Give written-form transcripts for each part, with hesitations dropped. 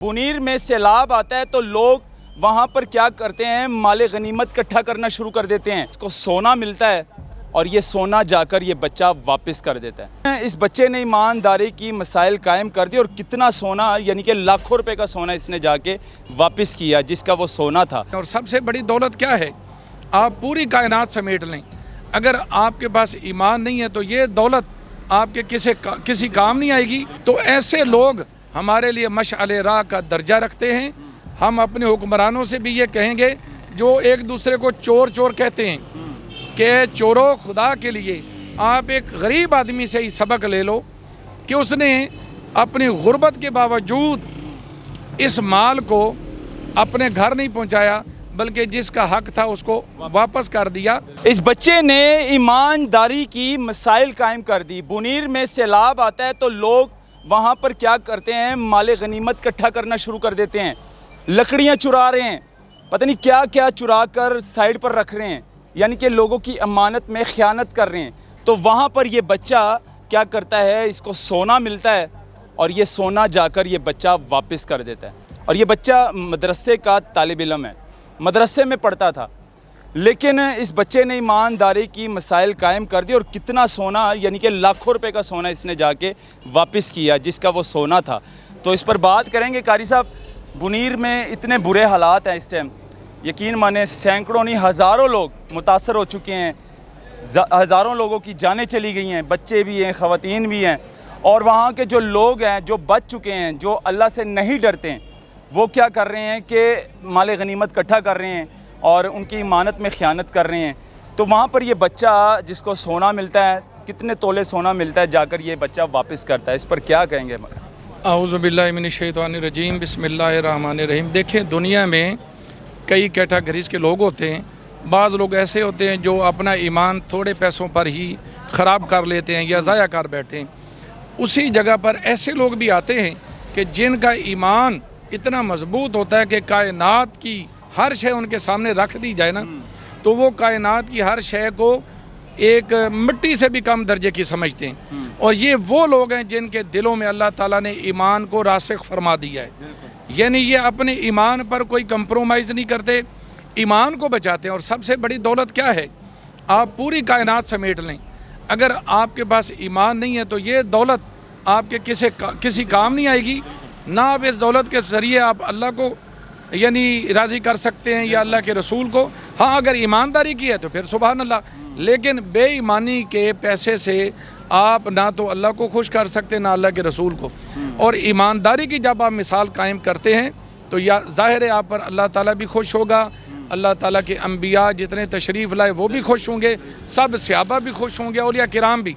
पुनीर में सैलाब आता है तो लोग वहाँ पर क्या करते हैं, माल गनीमत इकट्ठा करना शुरू कर देते हैं। इसको सोना मिलता है और ये सोना जाकर ये बच्चा वापस कर देता है। इस बच्चे ने ईमानदारी की मसाइल कायम कर दी और कितना सोना, यानी कि लाखों रुपए का सोना इसने जाके वापस किया जिसका वो सोना था। और सबसे बड़ी दौलत क्या है, आप पूरी कायनात समेट लें, अगर आपके पास ईमान नहीं है तो ये दौलत आपके किसी काम नहीं आएगी। तो ऐसे लोग हमारे लिए मशअले राह का दर्जा रखते हैं। हम अपने हुक्मरानों से भी ये कहेंगे जो एक दूसरे को चोर चोर कहते हैं कि चोरों, खुदा के लिए आप एक गरीब आदमी से ही सबक ले लो कि उसने अपनी गुर्बत के बावजूद इस माल को अपने घर नहीं पहुंचाया बल्कि जिसका हक था उसको वापस कर दिया। इस बच्चे ने ईमानदारी की मसाइल कायम कर दी। बुनीर में सैलाब आता है तो लोग वहाँ पर क्या करते हैं, माल गनीमत इकट्ठा करना शुरू कर देते हैं। लकड़ियाँ चुरा रहे हैं, पता नहीं क्या क्या चुरा कर साइड पर रख रहे हैं, यानी कि लोगों की अमानत में ख़यानत कर रहे हैं। तो वहाँ पर ये बच्चा क्या करता है, इसको सोना मिलता है और ये सोना जाकर ये बच्चा वापस कर देता है। और ये बच्चा मदरसे का तालिब इल्म है, मदरसे में पढ़ता था, लेकिन इस बच्चे ने ईमानदारी की मसाइल कायम कर दी और कितना सोना, यानी कि लाखों रुपए का सोना इसने जाके वापस किया जिसका वो सोना था। तो इस पर बात करेंगे। कारी साहब, बुनीर में इतने बुरे हालात हैं इस टाइम, यकीन माने सैकड़ों नहीं हज़ारों लोग मुतासर हो चुके हैं, हज़ारों लोगों की जानें चली गई हैं, बच्चे भी हैं, ख़वातीन भी हैं। और वहाँ के जो लोग हैं जो बच चुके हैं, जो अल्लाह से नहीं डरते हैं, वो क्या कर रहे हैं कि माल गनीमत इकट्ठा कर रहे हैं और उनकी इमानत में ख़यानत कर रहे हैं। तो वहाँ पर ये बच्चा जिसको सोना मिलता है, कितने तोले सोना मिलता है, जाकर ये बच्चा वापस करता है। इस पर क्या कहेंगे? औज़ु बिल्लाहि मिनश शैतानिर रजीम, बिस्मिल्लाहिर रहमानिर रहीम। देखें, दुनिया में कई कैटेगरीज़ के लोग होते हैं। बाज़ लोग ऐसे होते हैं जो अपना ईमान थोड़े पैसों पर ही ख़राब कर लेते हैं या ज़ाया कर बैठते हैं। उसी जगह पर ऐसे लोग भी आते हैं कि जिनका ईमान इतना मजबूत होता है कि कायनात की हर शय उनके सामने रख दी जाए ना, तो वो कायनात की हर शय को एक मिट्टी से भी कम दर्जे की समझते हैं। और ये वो लोग हैं जिनके दिलों में अल्लाह ताला ने ईमान को रासिख फरमा दिया है, यानी ये अपने ईमान पर कोई कंप्रोमाइज़ नहीं करते, ईमान को बचाते हैं। और सबसे बड़ी दौलत क्या है, आप पूरी कायनात समेट लें, अगर आपके पास ईमान नहीं है तो ये दौलत आपके किसी काम नहीं आएगी। ना आप इस दौलत के ज़रिए आप अल्लाह को यानी राज़ी कर सकते हैं या अल्लाह के रसूल को। हाँ, अगर ईमानदारी की है तो फिर सुभान अल्लाह, लेकिन बेईमानी के पैसे से आप ना तो अल्लाह को खुश कर सकते ना अल्लाह के रसूल को। और ईमानदारी की जब आप मिसाल कायम करते हैं तो या ज़ाहिर है आप पर अल्लाह ताला भी खुश होगा, अल्लाह ताला के अंबिया जितने तशरीफ़ लाए वो भी खुश होंगे, सब सहाबा भी खुश होंगे, औलिया किराम भी।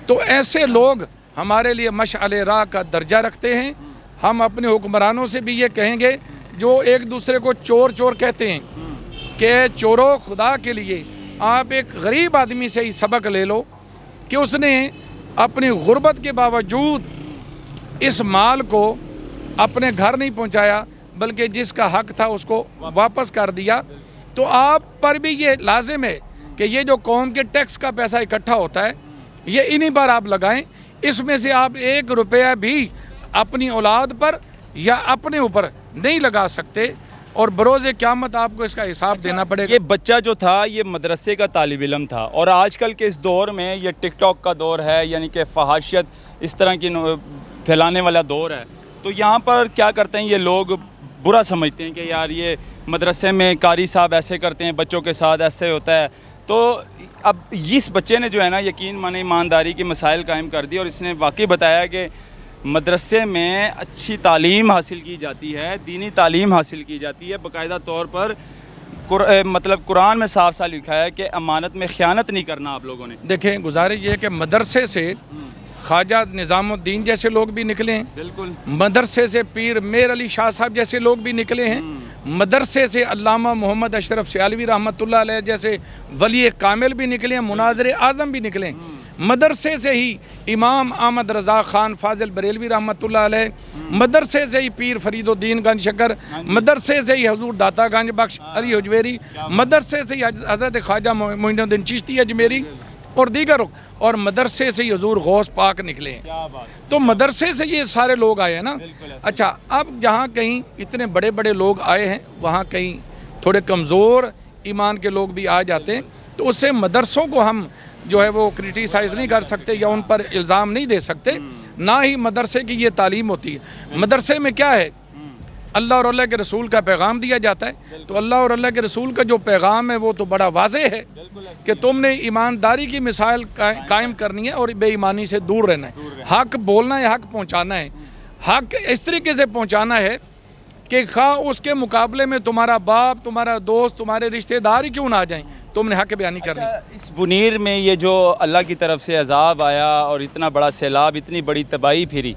तो ऐसे लोग हमारे लिए मशअले राह का दर्जा रखते हैं। हम अपने हुक्मरानों से भी ये कहेंगे जो एक दूसरे को चोर चोर कहते हैं कि चोरों, खुदा के लिए आप एक गरीब आदमी से ही सबक ले लो कि उसने अपनी गुर्बत के बावजूद इस माल को अपने घर नहीं पहुंचाया बल्कि जिसका हक था उसको वापस कर दिया। तो आप पर भी ये लाजिम है कि ये जो कौम के टैक्स का पैसा इकट्ठा होता है ये इन्हीं पर आप लगाएं। इसमें से आप 1 रुपया भी अपनी औलाद पर या अपने ऊपर नहीं लगा सकते और बरोज़े क़यामत आपको इसका हिसाब देना पड़ेगा। ये बच्चा जो था ये मदरसे का तालिब इल्म था और आजकल के इस दौर में ये टिकटॉक का दौर है, यानी कि फहाशियत इस तरह की फैलाने वाला दौर है। तो यहाँ पर क्या करते हैं, ये लोग बुरा समझते हैं कि यार ये मदरसे में कारी साहब ऐसे करते हैं, बच्चों के साथ ऐसे होता है। तो अब इस बच्चे ने जो है ना, यकीन माने ईमानदारी की मसाइल कायम कर दी और इसने वाकई बताया कि मदरसे में अच्छी तालीम हासिल की जाती है, दीनी तालीम हासिल की जाती है। बाकायदा तौर पर मतलब कुरान में साफ साफ लिखा है कि अमानत में ख़यानत नहीं करना आप लोगों ने। देखें, गुजारिश ये है कि मदरसे से ख्वाजा निज़ामुद्दीन जैसे लोग भी निकले हैं, बिल्कुल। मदरसे से पीर मेर अली शाह साहब जैसे लोग भी निकले हैं, मदरसे से अल्लामा मोहम्मद अशरफ सियालवी रहमतुल्लाह अलैह जैसे वली कामिल भी निकले हैं, मुनाज़िर आज़म भी निकले हैं। मदरसे से ही इमाम अहमद रज़ा ख़ान फ़ाज़िल बरेलवी रहमतुल्लाह अलैह, मदरसे से ही पीर फरीदुद्दीन गंज शकर, मदरसे से ही हजूर दाता गंज बख्श अली हुजवेरी, मदरसे से ही हज़रत ख्वाजा मोइनुद्दीन चिश्ती अजमेरी, اور دیگر اور مدرسے سے حضور غوث پاک نکلے ہیں، کیا بات، تو مدرسے سے یہ سارے لوگ آئے ہیں نا۔ اچھا، اب جہاں کہیں اتنے بڑے بڑے لوگ آئے ہیں وہاں کہیں تھوڑے کمزور ایمان کے لوگ بھی آ جاتے ہیں، تو اس سے مدرسوں کو ہم جو ہے وہ کرٹیسائز نہیں کر سکتے یا ان پر الزام نہیں دے سکتے، نہ ہی مدرسے کی یہ تعلیم ہوتی ہے۔ مدرسے میں کیا ہے، اللہ اور اللہ کے رسول کا پیغام دیا جاتا ہے، تو اللہ اور اللہ کے رسول کا جو پیغام ہے وہ تو بڑا واضح ہے کہ تم نے ایمانداری کی مثال قائم کرنی ہے اور بے ایمانی سے دور رہنا ہے، حق بولنا ہے، حق پہنچانا ہے، حق اس طریقے سے پہنچانا ہے کہ خواہ اس کے مقابلے میں تمہارا باپ، تمہارا دوست، تمہارے رشتہ دار ہی کیوں نہ آ جائیں، تم نے حق بیانی کرنی۔ اس بنیر میں یہ جو اللہ کی طرف سے عذاب آیا اور اتنا بڑا سیلاب، اتنی بڑی تباہی پھری،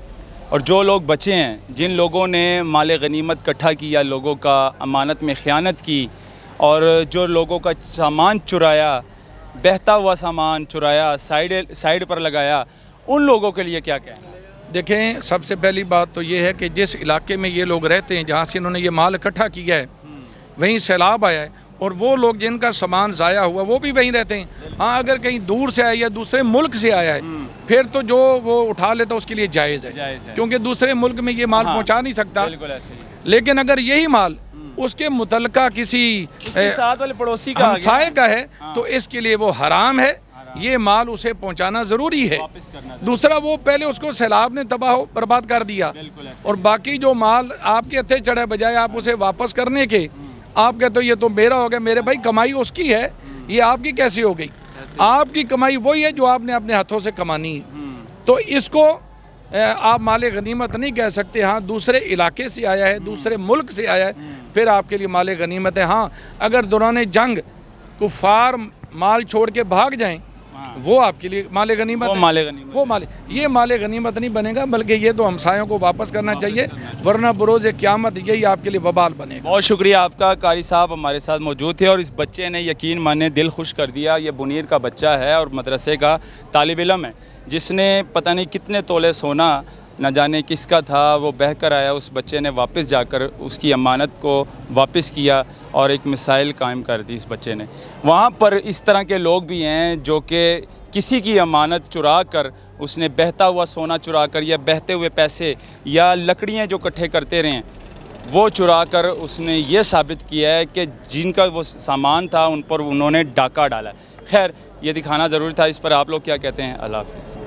اور جو لوگ بچے ہیں، جن لوگوں نے مال غنیمت اکٹھا کیا، لوگوں کا امانت میں خیانت کی، اور جو لوگوں کا سامان چرایا، بہتا ہوا سامان چرایا، سائیڈ پر لگایا، ان لوگوں کے لیے کیا کہنا ہے؟ دیکھیں، سب سے پہلی بات تو یہ ہے کہ جس علاقے میں یہ لوگ رہتے ہیں، جہاں سے انہوں نے یہ مال اکٹھا کیا ہے، وہیں سیلاب آیا ہے، اور وہ لوگ جن کا سامان ضائع ہوا وہ بھی وہیں رہتے ہیں۔ ہاں، اگر کہیں دور سے آیا یا دوسرے ملک سے آیا ہے پھر تو جو وہ اٹھا لیتا اس کے لیے جائز ہے، کیونکہ دوسرے ملک میں یہ مال پہنچا نہیں سکتا۔ لیکن اگر یہی مال اس کے متعلقہ کسی ساتھ والے پڑوسی کا ہمسائے کا ہے تو اس کے لیے وہ حرام ہے، یہ مال اسے پہنچانا ضروری ہے۔ دوسرا، وہ پہلے اس کو سیلاب نے تباہ و برباد کر دیا، اور باقی جو مال آپ کے ہتھے چڑھے بجائے آپ اسے واپس کرنے کے آپ کہتے ہو یہ تو میرا ہو گیا، میرے بھائی کمائی اس کی ہے، یہ آپ کی کیسی ہو گئی؟ آپ کی کمائی وہی ہے جو آپ نے اپنے ہاتھوں سے کمانی ہے، تو اس کو آپ مال غنیمت نہیں کہہ سکتے۔ ہاں، دوسرے علاقے سے آیا ہے، دوسرے ملک سے آیا ہے، پھر آپ کے لیے مال غنیمت ہے۔ ہاں، اگر دوران جنگ کفار مال چھوڑ کے بھاگ جائیں وہ آپ کے لیے مال غنیمت ہے، یہ مال غنیمت نہیں بنے گا، بلکہ یہ تو ہمسایوں کو واپس کرنا چاہیے، ورنہ بروز قیامت یہی آپ کے لیے وبال بنے گا۔ بہت شکریہ آپ کا، قاری صاحب ہمارے ساتھ موجود تھے، اور اس بچے نے یقین مانے دل خوش کر دیا۔ یہ بنیر کا بچہ ہے اور مدرسے کا طالب علم ہے، جس نے پتہ نہیں کتنے تولے سونا نہ جانے کس کا تھا وہ بہہ کر آیا، اس بچے نے واپس جا کر اس کی امانت کو واپس کیا اور ایک مثال قائم کر دی اس بچے نے۔ وہاں پر اس طرح کے لوگ بھی ہیں جو کہ کسی کی امانت چرا کر، اس نے بہتا ہوا سونا چرا کر یا بہتے ہوئے پیسے یا لکڑیاں جو اکٹھے کرتے رہے ہیں وہ چرا کر اس نے یہ ثابت کیا ہے کہ جن کا وہ سامان تھا ان پر انہوں نے ڈاکہ ڈالا ہے۔ خیر، یہ دکھانا ضروری تھا، اس پر آپ لوگ کیا کہتے ہیں؟ اللہ حافظ۔